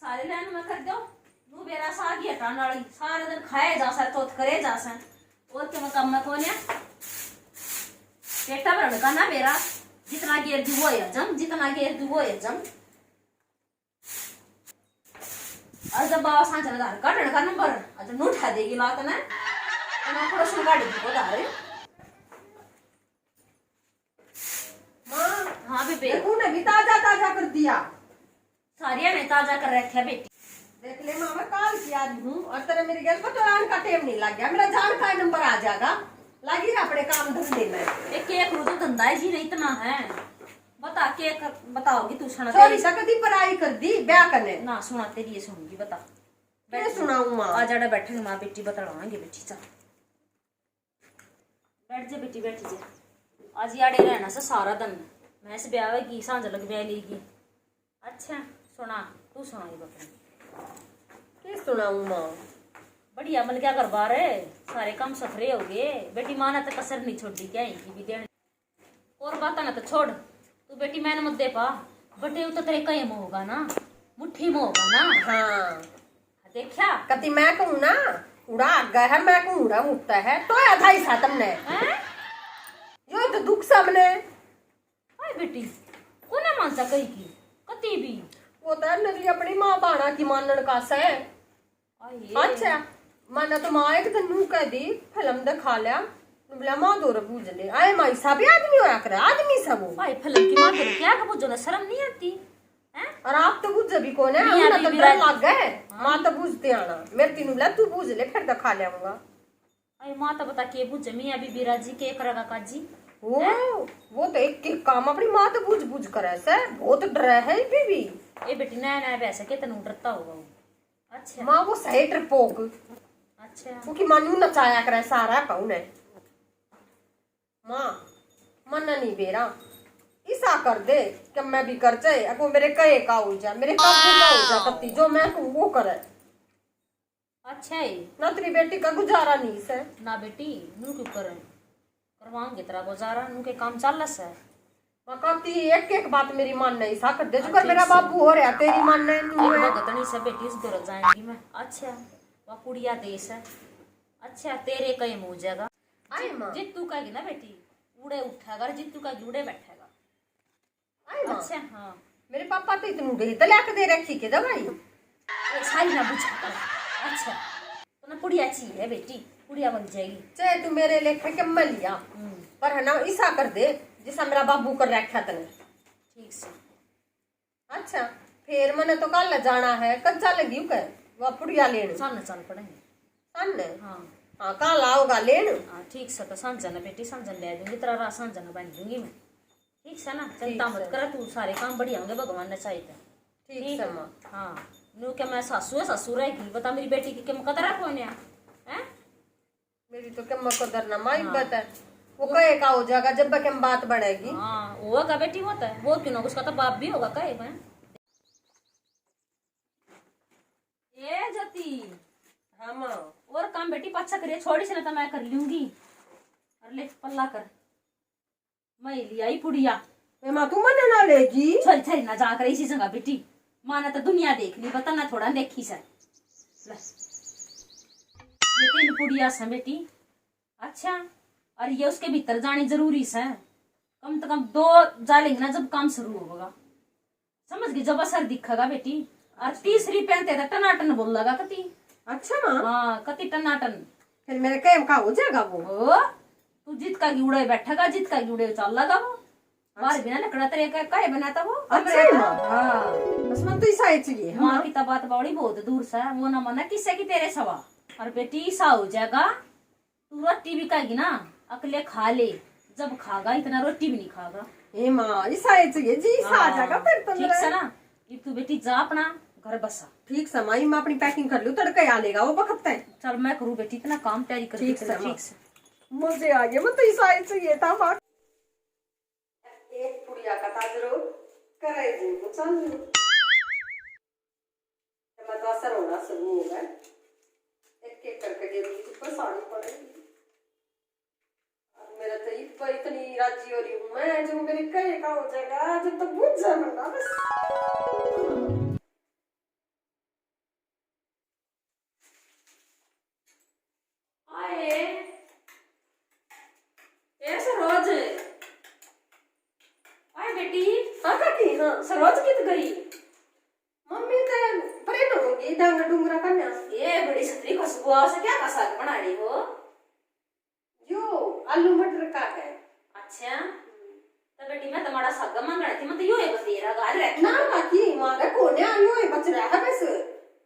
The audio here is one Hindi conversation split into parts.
सारे लाइन में कर दो नू बेरा सागी हटाने वाली सारा दिन खाए जा सा तो करे जा सा और के काम में कौन है पेटा भरने का ना मेरा जितना गेर दी वो है जम जितना गेर दी वो है जम आज जब बाबा सांच लगा काटने का नंबर आज नू उठा देगी लात ना मैं थोड़ा सुन गाड़ी को धारे मां हाँ बेबे देखो ने भी ताजा ताजा कर दिया सारिया ने ताजा कर रखा है बेटी देख ले मां मैं काल की आज हूँ और तेरे मेरी गल को चलान का टेम नहीं लग गया मेरा जान का नंबर आ जाएगा लगी ना अपने काम धंधे में एक केक रू तो धंधा है जी नहीं इतना है बता केक बताओगी तू सुना छोरी सा कदी पढ़ाई कर दी ब्याह करने ना सुना तेरी ये सुनूंगी बता मैं सुनाऊं मां आज आड़ा बैठेंगे माँ बेटी बतावाएंगे बेटी चल बैठ जा बेटी बैठ जा आज याड़े रहना से सारा दिन मैं से ब्याह की सांझ लग ब्याह लेगी अच्छा सुना तू सुनाई बकरी की सुनाऊं मां बढ़िया मन क्या कर बार है सारे काम सफरे हो गए बेटी माँ ने तो कसर नहीं छोड़ी क्या ही भी देने और बात ना तो छोड़ तू बेटी मैंने मत दे पा बटे तो तेरे कई में होगा ना मुट्ठी में होगा ना हाँ देखा कति मैं कहूँ ना उड़ा गया है मैं कहूँ उड़ा उठता है तो आधा ही सा तुमने यो तो दुख सामने हाय बेटी कोने मानसा कही की कति भी वो तो नदी अपनी माँ बाणा की मानन का से अच्छा माना तो माँ एक दिन नू कह दी फिल्म दिखा लिया बोला माँ दो बूझ ले आए माँ सा भी आदमी होया करे आदमी सब वो भाई फिल्म की माँ तो क्या का बुझो ना शर्म नहीं आती हैं और आप तो बुझ भी कौन है हम तो डर लग गए माँ तो बुझते आना मेरे तीनों बोला तू बुझ ले फिर दिखा लियाऊंगा अरे माँ तो बता के बुझ मियाँ बीबी राजी के करेगा काजी वो तो एक काम अपनी माँ तो बुझ बुझ करे से बहुत डर है बीबी ए बेटी नया नया वैसे के तनु डरता होगा वो अच्छा माँ वो सही ट्रिपोक अच्छा क्योंकि मानू नचाया करे सारा कौन है माँ मन नहीं बेरा ऐसा कर दे कि मैं भी कर जाए अको मेरे कहे का हो जा मेरे काबू का हो जा कत्ती जो मैं कहूँ वो करे अच्छा है ना तेरी बेटी का गुजारा नहीं से ना बेटी नू क्यों करे करवाएंगे तेरा गुजारा नू के काम चल है माँ कहती एक एक बात मेरी मान नहीं सा कर दे जो कर मेरा बाबू हो रहा तेरी मान नहीं है गतनी से बेटी उस घर जाएंगी मैं अच्छा वह कुड़िया देश है अच्छा तेरे कहीं मुँह जाएगा आई माँ जित तू कहेगी ना बेटी उड़े उठेगा जित तू कहेगी उड़े बैठेगा आई माँ अच्छा हाँ मेरे पापा तो इतनी दे तो लाके दे रखी के दवाई सारी ना बुझ अच्छा तो ना पुड़िया चाहिए बेटी पुड़िया बन जाएगी चाहे तू मेरे लेखे के मैं लिया पर है ना ऐसा कर दे जिसा मेरा बाबू कर रखा तने ठीक से अच्छा फिर मैंने तो कल जाना है कच्चा लगी कह वह पुड़िया लेने सन चल पड़ेंगे सन हाँ हाँ कल आओगा लेने हाँ ठीक से तो सांझन बेटी सांझन ले दूंगी तेरा रात सांझन बन दूंगी मैं ठीक से ना चिंता मत कर तू सारे काम बढ़िया होंगे भगवान ने चाहिए ठीक है माँ हाँ नू क्या मैं सासू है सासू रहेगी बता मेरी बेटी की क्या कदर है कौन है मेरी तो क्या कदर ना माँ इज्जत है वो कहे का हो जाएगा जब तक हम बात बढ़ेगी हाँ वो का बेटी होता है वो क्यों ना उसका तो बाप भी होगा कहे मैं ये जती हाँ माँ और काम बेटी पाछा करिए छोड़ी से ना तो मैं कर लूंगी और ले पल्ला कर मैं लिया ही पुड़िया माँ तू मन ना लेगी छोरी छोरी ना जाकर इसी जगह बेटी माँ ने तो दुनिया देख ली बता ना थोड़ा देखी से ये 3 पुड़िया से बेटी अच्छा और ये उसके भीतर जानी जरूरी है कम से कम 2 जालेंगे ना जब काम शुरू होगा समझ गई जब असर दिखेगा बेटी और तीसरी पहनते था टनाटन बोल लगा कति अच्छा माँ हाँ कति टनाटन फिर मेरे कहे का हो जाएगा वो तू जित का जुड़े बैठेगा जित का जुड़े चल लगा वो बाहर बिना लकड़ा तेरे का काहे बनाता वो अच्छा हाँ बस मन तो ऐसा ही चाहिए माँ की तो बात बड़ी बहुत दूर से वो ना मना किससे की तेरे सवा और बेटी ऐसा हो जाएगा तू रोटी भी खाएगी ना अकेले खा ले जब खागा इतना रोटी भी नहीं खागा ए माँ ऐसा ही चाहिए जी ऐसा आ जाएगा फिर तो ठीक से ना ये तू बेटी जा अपना घर बसा ठीक से माँ मैं अपनी पैकिंग कर लूँ तड़के आ लेगा वो वक्त है चल मैं करूँ बेटी इतना काम तैयारी कर ठीक से ठीक से मुझे आ गया मैं तो ऐसा ही चाहिए था बात एक पुड़िया का ताजरो करेगी वो चल मैं तो असर होना शुरू होगा एक एक करके गिरूंगी तो परेशानी पड़ेगी और मेरा तो इतनी राजी हो रही हूँ मैं जो मेरे कहे का हो जाएगा जब तक बुझ जाएगा बस हाँ। सरोज कित गई? मम्मी तो परे न होगी डांगा डूंगरा करना। ये बड़ी छतरी खुशबू से क्या का साग बना रही हो? जो आलू मटर का है। अच्छा तो बेटी मैं तुम्हारा साग मांगना थी, मैं तो यो है बतेरा गाल रख ना काकी मारे कोने आयो है बच रहा है बस।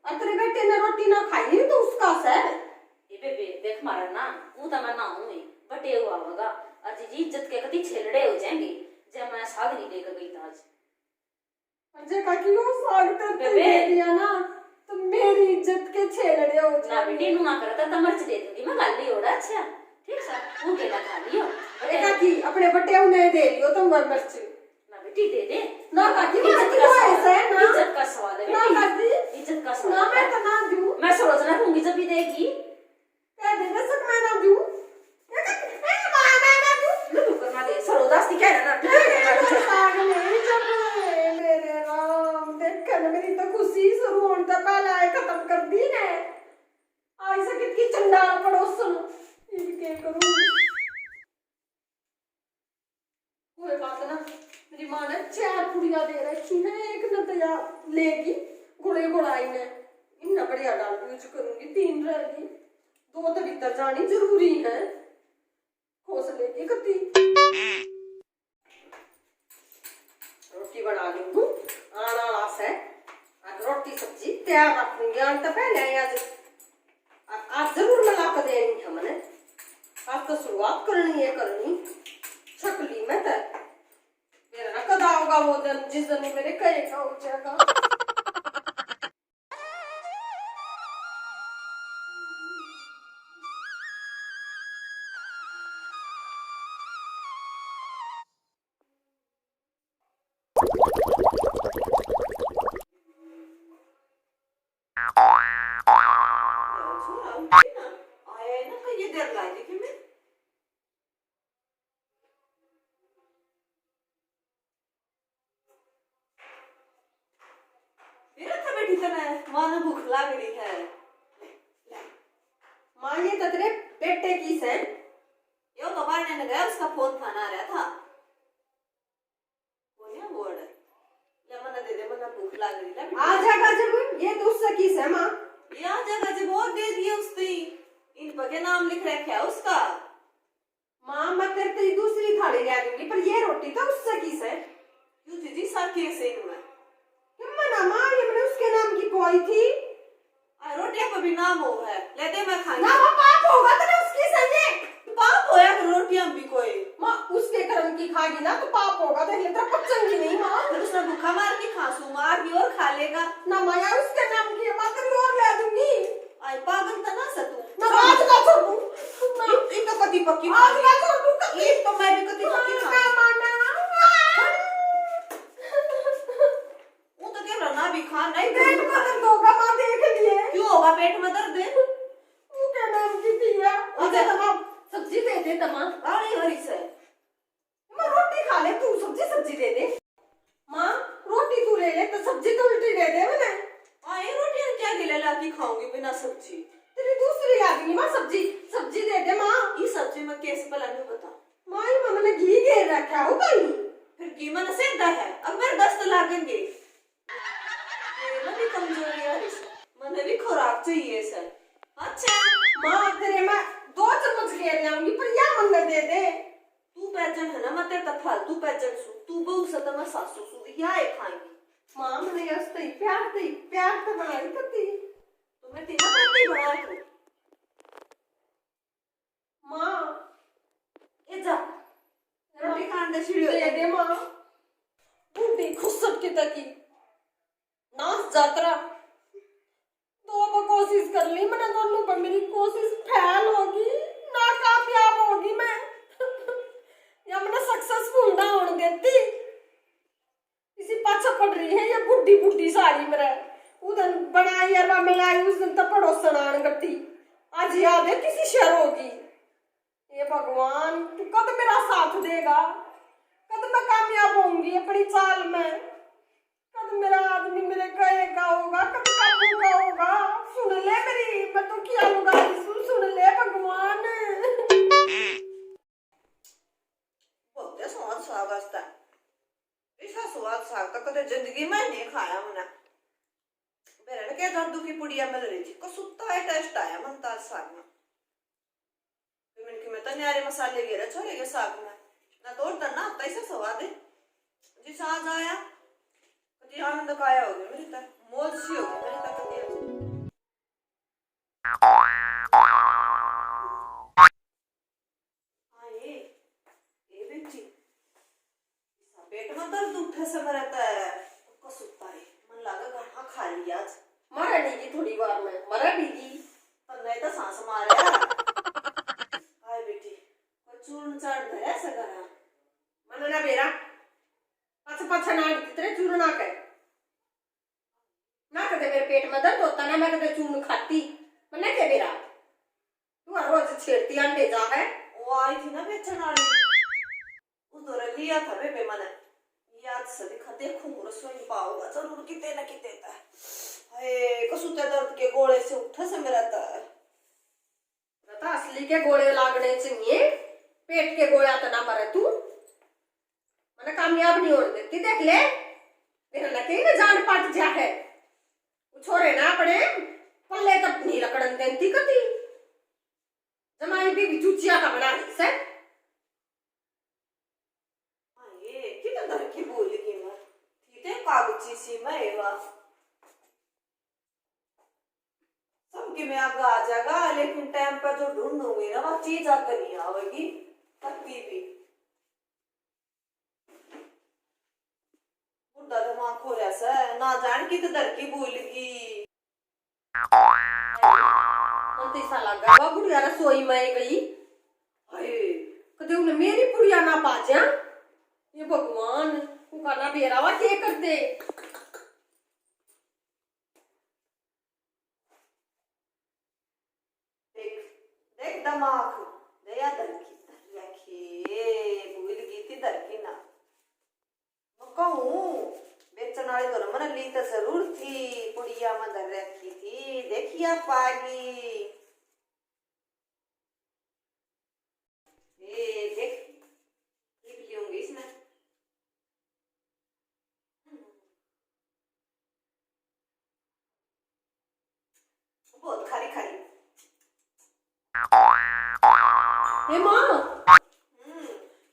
और तेरे बेटे ने रोटी ना खाई तो उसका से ये बेबे देख मारा ना वो तो मैं ना हूं बटे हुआ होगा और जी इज्जत के कति छेलड़े हो जाएंगे जब मैं साग नहीं लेकर गई था आज। अजय काकी वो साग तो दे दिया ना तो मेरी इज्जत के छेलड़े हो ना जाएंगे। बेटी नु ना करता तो मिर्च दे दूंगी मैं गाल ली ओड़ा। अच्छा ठीक है वो केला खा लियो। अरे काकी अपने बटे उन्हें दे लियो तुम वो मिर्च। ना बेटी दे दे ना काकी इज्जत तो का ऐसा है ना। इज्जत का सवाल है ना बेटी, काकी इज्जत का ना सवाल मैं तो ना दूं। मैं सरोज ना दूंगी जब भी देगी क्या दे दे सक मैं ना दूं। ये काकी मैं ना दूं। लू करना दे सरोदास की कह रहा ना साग नहीं जमे मेरे राम देखन मेरी तो खुशी शुरू होने तो पहले आए खत्म कर दी ने। आई से कितनी चंडाल पड़ोसन इनके करूं। कोई बात ना मेरी माँ ने 4 पुड़िया दे रखी है एक न तो यार लेगी गुड़े गुड़ाई ने इतना बढ़िया डाल यूज करूंगी 3 रहेगी 2 तो भीतर जानी जरूरी है। खोस लेगी कती रोटी बना लूंगी आना लास है। आज रोटी सब्जी तैयार रखूंगी आज तो पहले आज जरूर मिला कर देनी है मैंने। आज तो शुरुआत करनी है करनी छकली में तो मेरा ना कदा होगा वो दिन जिस दिन मेरे कहे का हो जाएगा। आया ना कहीं देर लगी कि मैं मेरा था बैठी तो मैं मानो भूख लग रही है। माँ ये तो तेरे बेटे की से यो तो बाहर ने गया उसका फोन थाना आ रहा था बोलिया बोर्ड ले मना दे दे मना भूख लग रही है आ जाएगा जब ये तो उससे की से माँ ये आ जाएगा जब और दे दिए उसने इन बगे नाम लिख रखा है उसका। माँ मैं तेरे तेरी दूसरी थाली ले दूंगी पर ये रोटी तो उससे की से क्यों दीदी सर कैसे इन में क्यों मना माँ ये मैंने उसके नाम की कोई थी रोटियां पर भी नाम हो है ले दे मैं खानी ना वो पाप होगा तो ना उसकी संगे पाप होया कि रोटियां भी कोई माँ उसके कर्म की खागी ना तो पाप होगा तो ये तेरा पचंगी नहीं माँ। फिर उसने भूखा मार के खांसू मार भी और खा लेगा ना माया उसके नाम की माँ तेरी और ले दूंगी। आई पागल तो ना सतू ना आज का छोड़ दूं इनको कति पक्की आज का छोड़ दूं कभी एक तो मैं भी कति पक्की ना खा माना वो तो कह रहा ना भी खा नहीं पेट में दर्द होगा माँ देख लिए क्यों होगा पेट में दर्द वो क्या नाम की थी यार अच्छा तमाम सब्जी दे दे तमाम हरी हरी से माँ रोटी खा ले तू सब्जी दे दे माँ रोटी तू ले ले तो सब्जी तो उल्टी दे दे मैंने ये रोटी क्या गिले लाती खाऊंगी बिना सब्जी तेरी दूसरी ला दूंगी माँ सब्जी दे दे माँ। ये सब्जी में कैसे भला नहीं बता माँ ये मैंने घी घेर रखा हो कहीं फिर घी में सेंधा है अब मेरे दस्त लागेंगे भी कमजोरी है मैंने भी खुराक चाहिए सर। अच्छा माँ तेरे मैं 2 चम्मच घेर लाऊंगी पर या मन दे दे तू पैजन है ना मैं तेरे तक फालतू पैजन सु तू बहु सता मैं सासू सु या एक खाएंगी माँ मैंने यस्ते प्यार से बनाई करती तो मैं तेरा करती बना रखूं माँ ये जा रोटी खाने दे छिड़ियो दे दे माँ बूढ़ी खुसट की तकी नाच जातरा तो कोशिश कर ली मैंने दोनों पर मेरी कोशिश फेल होगी नाकामयाब होगी मैं या मैंने सक्सेसफुल ना होने देती इसी पाछा पड़ रही है ये बुढ़ी साड़ी मेरा उधर बनाई अरवा मिलाई उस दिन तो पड़ोसन आन गट्टी आज याद है किसी शहर होगी। ये भगवान तू कब मेरा साथ देगा कब मैं कामयाब होंगी अपनी चाल में कब मेरा आदमी मेरे कहे का होगा कब काबू का होगा सुन ले मेरी मैं तो क्या होगा सुन ले भगवान बहुत स्वाद स्वागत है ऐसा स्वाद साग तो कदे जिंदगी में नहीं खाया मैंने। मेरे ने क्या दर्द की पुड़िया मिल रही थी कसुत्ता है टेस्ट आया मन तार साग में। में तो न्यारे मसाले गिरे छोरे के साग में ना तोड़ ना आता ऐसा स्वाद है जी साग आया जी आनंद काया हो गया मेरी तक मौज सी हो गई मेरी तक पेट में दर्द उठे से मेरा तो सुता है मन लगा गाना खा लिया आज मरा डीगी थोड़ी बार में मरा डीगी पर नहीं तो सांस मारे हाय बेटी कोई चूर्ण चाट धरा से करा मन ना बेरा पाछा पाछा ना तेरे चूर्ण ना कर ना कदे मेरे पेट में दर्द होता ना मैं कदे चूर्ण खाती मन ना के बेरा तू हर रोज छेड़ती अंडे जा है वो आई थी ना बेचन वाली उस दौरान लिया था बे मैंने याद से दिखा देखूं रसोई पाऊंगा जरूर किते ना किते था हाय कसुते दर्द के गोले से उठा से मेरा था बता असली के गोले लागने चाहिए पेट के गोया तो ना मरे तू मैंने कामयाब नहीं होने देती देख ले तेरा लगे ना जान पाट जा है छोरे ना पड़े पल्ले तक नहीं लकड़न देती कती जमाई भी चूचिया का बना रही से कागजी सी मैं सबके में आगे आ जाएगा लेकिन टाइम पर जो ढूंढूंगी ना वो चीज आकर नहीं आवेगी कभी भी बुढ़ा दिमाग खो रहा है ना जान की तो दर की भूलगी अंतिसा लगा वो बुढ़िया रसोई में गई अरे कदे उन्हें मेरी बुढ़िया ना पाजा ये भगवान उकाना बेरावा के कर दे देख दिमाग दया दर की रखी भूल गई थी दर की ना मैं कहूँ बेचन वाले तो मन ली तो जरूर थी पुड़िया में दर रखी थी देखिए पागी देख लिखूंगी इसमें बहुत खारी खारी हे माँ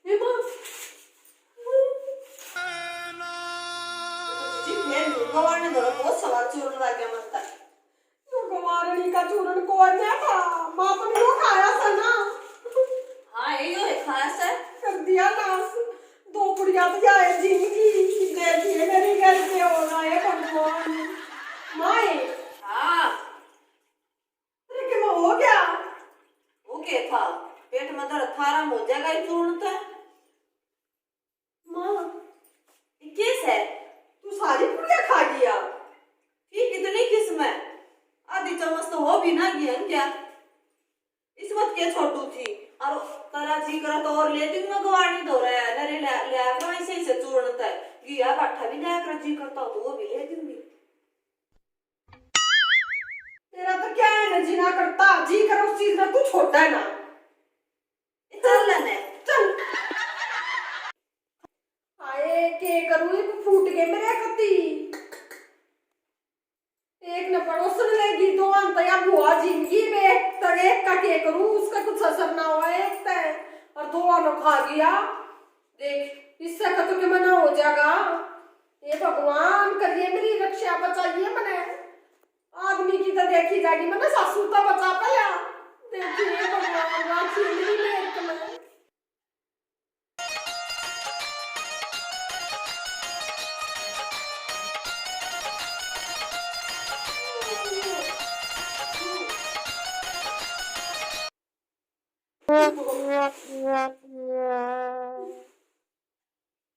हे माँ जी फिर गवाने दो बहुत सवाल चूर्ण लग गया मन तक तो गवारणी का चूर्ण कौन था माँ तो नहीं खाया था ना हाँ ये है खास है कर दिया नास दो बुढ़िया तो जाए जिंदगी दे दिए मेरे घर पे होना है भगवान माए हाँ तेरे के माँ हो गया वो क्या था पेट में दर्द थारा हो जाएगा ये चूर्ण था माँ ये किस है तू सारी बुढ़िया खा गया ठीक इतनी किस्म है आधी चम्मच तो हो भी ना गया क्या इस वक्त क्या छोटू थी और तारा जी करा तो और लेती हूँ मैं गवानी दो रहा है नरे ले आकर ऐसे ही से चूर्ण था गिया बाठा भी ले कर जी करता हो तो वो भी ले दूंगी तेरा तो क्या है ना जीना करता जी कर उस चीज में तू छोटा है ना चल लेने चल आए के करूँ ये फूट गए मेरे कती एक न पड़ोसन लेगी दो अंतया बुआ जिंदगी में एक का के करूँ उसका कुछ असर ना हुआ एक तय और दो आनो खा गया देख इससे खत्म के मना हो जाएगा ये भगवान करिए मेरी रक्षा बचाइए मने आदमी की तो देखी जाएगी मैंने सासू तो बचा पाया देखिए भगवान राखी मेरी मेहनत में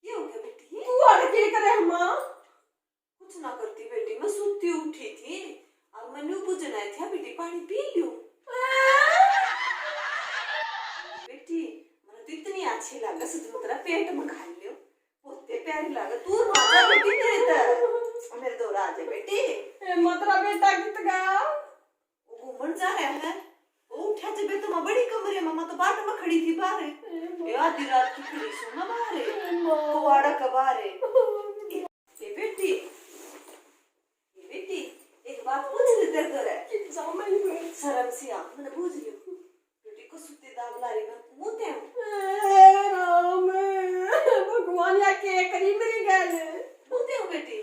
ये हो गया बेटी तू और क्या करे माँ कुछ ना करती बेटी मैं सुती उठी थी और मैंने पूछना था बेटी पानी पी लूं बेटी मुझे तो इतनी अच्छी लगा सच में तेरा पेट में खा लियो बहुत प्यारी लगा तू राजा बेटी मेरे दो राजा बेटी मतलब बेटा कित गया वो घूमन जा रहा है वो उठा जब तो मैं बड़ी कमरे में तो बाट में खड़ी थी बाहर आधी रात की खड़ी सो ना बाहर कुवाड़ा का बाहर बेटी, ये बेटी एक बात पूछ ले तेरे घर है जाओ मैं शर्म सी आ मैंने पूछ लियो बेटी को सुते दाग ला रही मैं मुते राम भगवान या के करी मेरी गल मुते हूँ बेटी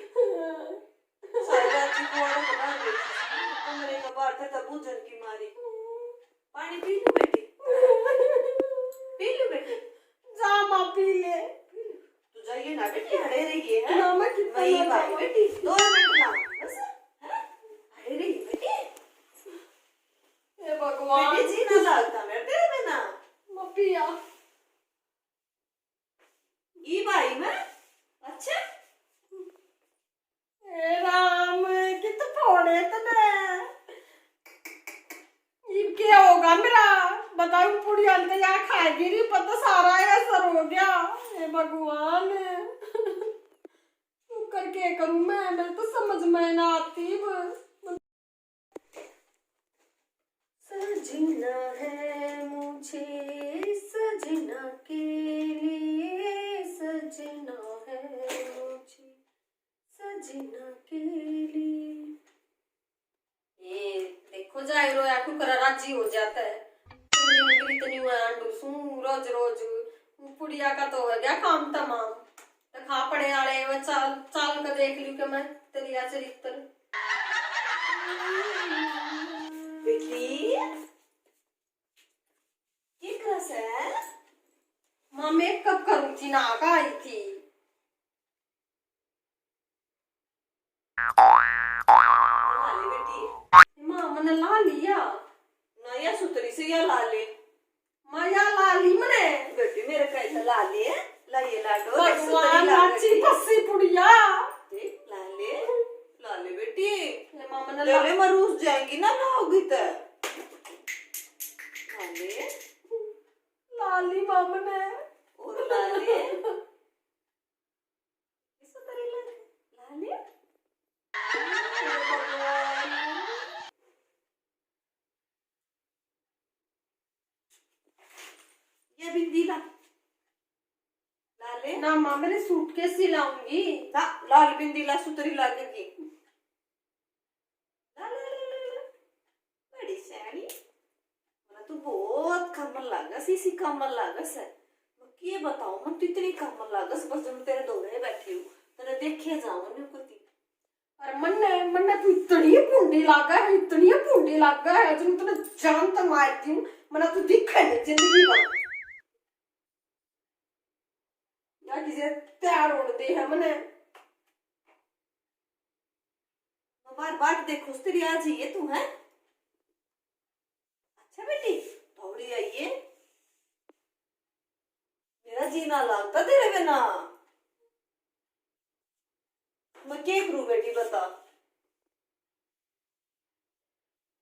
सारी रात की कुआड़ा बना रही कमरे का बाहर था तब बुझन की मारी पानी पी लूं बेटी पी लूं बेटी जा मां पी ले तू जाइए ना बेटी हड़े रहिए है ना मैं कितना वही ना भाई जाऊं। बेटी 2 मिनट ना बस है हड़े रहिए बेटी हे भगवान बेटी जी ना लगता मेरे तेरे में ना मां पिया ई भाई मैं अच्छा हे राम कित फोड़े तने ये क्या होगा मेरा बताओ पूरी अंत या खाएगी नहीं पता सारा असर हो गया हे भगवान तू करके करूं मैं मेरे तो समझ में ना आती सजना है मुझे सजना के लिए सजना है मुझे सजना के लिए ये देखो जाए रो या कुकर राजी हो जाता है इतनी अंडू सू रोज रोज पुड़िया का तो हो गया काम तमाम तो खा पड़े आले वो चाल चाल का देख लियो कि मैं तेरिया चरित्र बेटी ये क्रस है माँ मेकअप करूँ थी ना का आई थी लाले बेटी माँ मैंने ला लिया नया सुतरी से या लाले माया ला ली मैंने बेटी मेरे कैसे लाले लाइए लाडो भगवान लाची फसी पुड़िया देख लाले लाले बेटी माँ मैंने लाले मरूस जाएंगी ना लाओगी तो लाले ला ली माँ मैंने और लाले किस तरह लाले ये बिंदी ला लाले ना माँ मैंने सूटकेस सिलाऊंगी ना लाल बिंदी ला सुतरी लागेगी ला ला ला ला ला बड़ी सैनी मला तू बहुत कमल लागस इसी कमल लागस है मैं ये बताऊं मैं तो इतनी कमल लागस बस जब तेरे दोरे बैठी हूँ तेरे देखे जाऊं नहीं कुछ अरे मन्ने मन्ने तू इतनी पुंडी लागा है जो मैं तुझे जान तक मारती हूँ मना तू दिखे नहीं जिंदगी भर या किसी तैयार होने दे है मने बार बार देखो तेरी आज ये तू है अच्छा बेटी थोड़ी आइए मेरा जीना लगता तेरे बिना मैं क्या करूं बेटी बता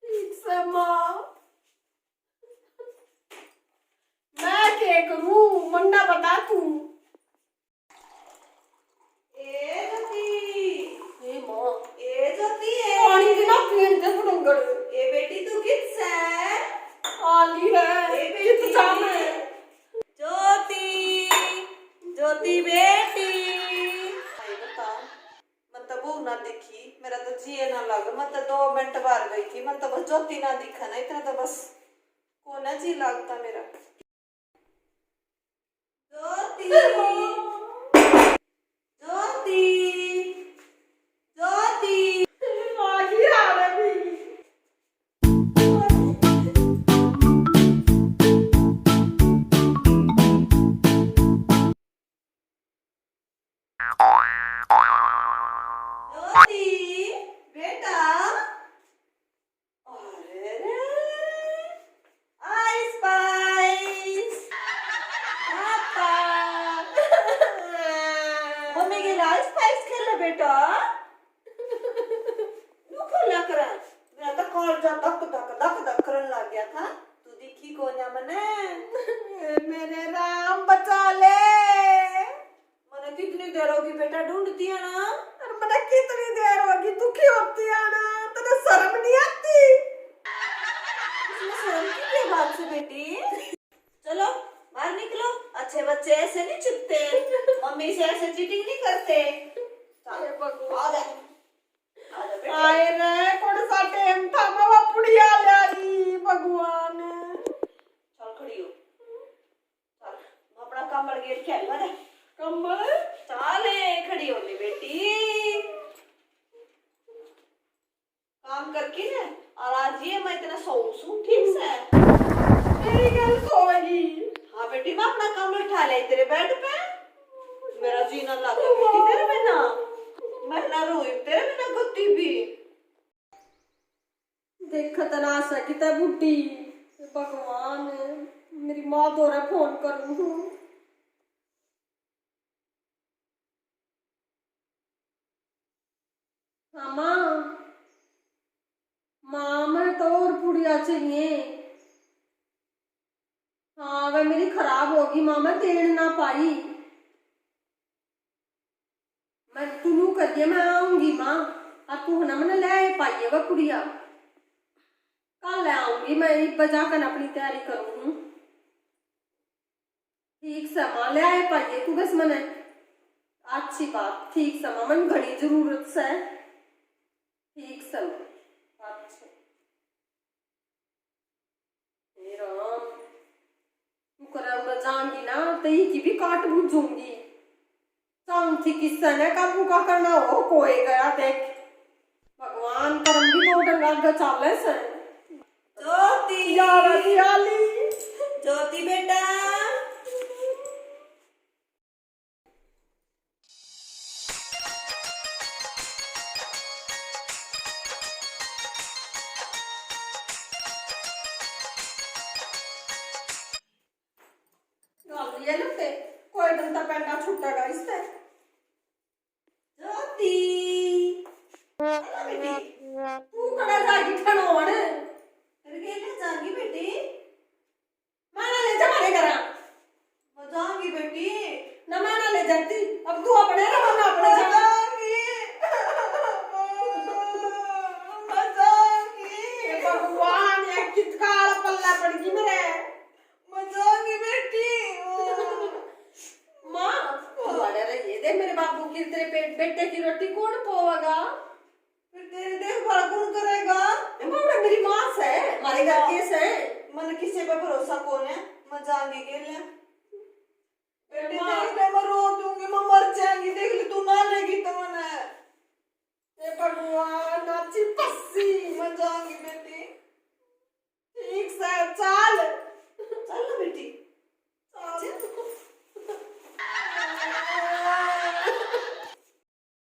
ठीक से माँ मैं क्या करूं मन्ना बता तू ए जती ए माँ ए जती ए पानी बिना पीण दे फुडंगड़ ए बेटी तू किस है आली है ए कित बेटी जाने ज्योति ज्योति बेटी भाई बता मैं तो वो ना दिखी मेरा तो जिए ना लग मैं तो 2 मिनट बाहर गई थी मैं तो बस ज्योति ना दिखा ना इतना तो बस कोना जी लगता मेरा ज्योति ज्योति ज्योति आगी आ रही ज्योति बेटा अरे रे आइस पाइस पापा मम्मी के आइस पाइस खेले बेटा नु खेला कर मेरा तो कॉल जा धक धक धक धक करने लग गया था तू दिखी कोन्या मने मेरे राम बचा ले मने कितनी देर होगी बेटा ढूंढती है ना अरे मैंने कितनी देर होगी तू क्यों होती है ना तुझे शर्म नहीं आती इसमें शर्म की क्या बात से बेटी चलो बाहर निकलो अच्छे बच्चे ऐसे नहीं चुपते मम्मी से ऐसे चीटिंग नहीं करते चल भगवान आ जा बेटी आए रे कौन सा टाइम था बाबा पुड़िया लाई भगवान चल खड़ी हो चल मैं अपना कमर गेट खेल जा कमल चल खड़ी हो ले बेटी काम करके ना और आज ये मैं इतना सोऊं ठीक से मेरी गल सोएगी हाँ बेटी मैं अपना कमर उठा ले तेरे बेड पे मेरा जीना लगा बेटी तेरे बिना मैं ना रोई तेरे बिना गुत्ती भी देखत ना सकिता बुड्ढी भगवान मेरी माँ दोरा फोन करूं हाँ माँ मैं तो और पुड़िया चाहिए हाँ वह मेरी खराब होगी माँ मैं देड़ ना पाई मैं तुलू करिए मैं आऊंगी माँ अब तू ना मैंने ले पाई वह पुड़िया कल ले आऊंगी मैं एक बजा कर अपनी तैयारी करूँ ठीक से माँ ले आए पाइए तू बस मैंने अच्छी बात ठीक से माँ मन घड़ी जरूरत से ठीक से अच्छा हे राम तू कर मैं जाऊंगी ना तो ये की भी काट बुझूंगी सांग थी किस्सा ने काबू का करना हो कोई गया देख भगवान करम भी तो डंगा का चाले से ज्योति यार दियाली ज्योति बेटा ये लगते कोई डंटा पेंटा छुट्टेगा इससे ज्योति अरे बेटी तू कड़ा जागी ठनोण तेरे के लिए जाएंगी बेटी माना ले जा मारे करा मैं जाऊंगी बेटी ना माना ले जाती अब तू अपने रहो ना अपने मैं जा जाऊंगी मैं जाऊंगी भगवान ये कितकाल पल्ला पड़गी मेरे मैं जाऊंगी बेटी माँ बड़े रहिए दे मेरे बाबू की तेरे पेट बेटे की रोटी कौन पोवेगा फिर तेरी देखभाल कौन करेगा बाबा मेरी माँ से हमारे घर के से मन किसी पे भरोसा कौन है मैं जाऊंगी के लिए बेटी माँ। देख ले मैं रो